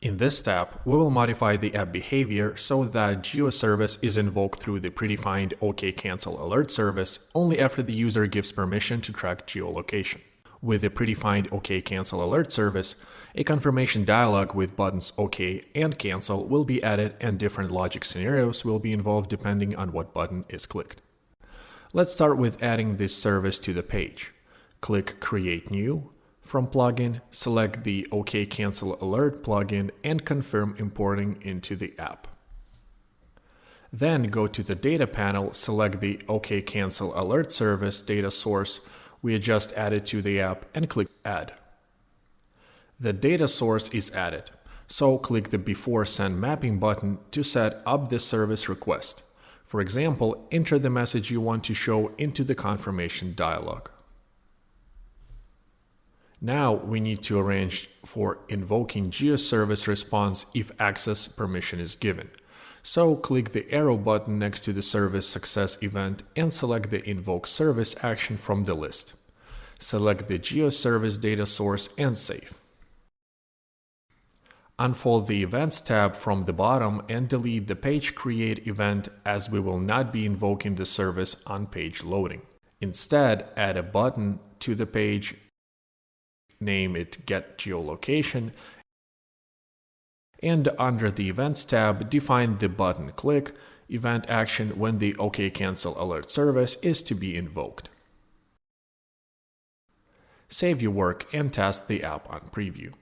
In this step, we will modify the app behavior so that GeoService is invoked through the predefined OKCancelAlert service only after the user gives permission to track geolocation. With the predefined OKCancelAlert service, a confirmation dialog with buttons OK and Cancel will be added, and different logic scenarios will be involved depending on what button is clicked. Let's start with adding this service to the page. Click Create New. From Plugin, select the OKCancelAlert plugin and confirm importing into the app. Then go to the Data panel, select the OKCancelAlert service data source we just added to the app and click Add. The data source is added, so click the Before Send Mapping button to set up this service request. For example, enter the message you want to show into the confirmation dialog. Now we need to arrange for invoking GeoService response if access permission is given. So click the arrow button next to the service success event and select the invoke service action from the list. Select the GeoService data source and save. Unfold the Events tab from the bottom and delete the Page Create event, as we will not be invoking the service on page loading. Instead, add a button to the page, name it Get Geolocation, and under the Events tab, define the button click event action when the OKCancelAlert service is to be invoked. Save your work and test the app on preview.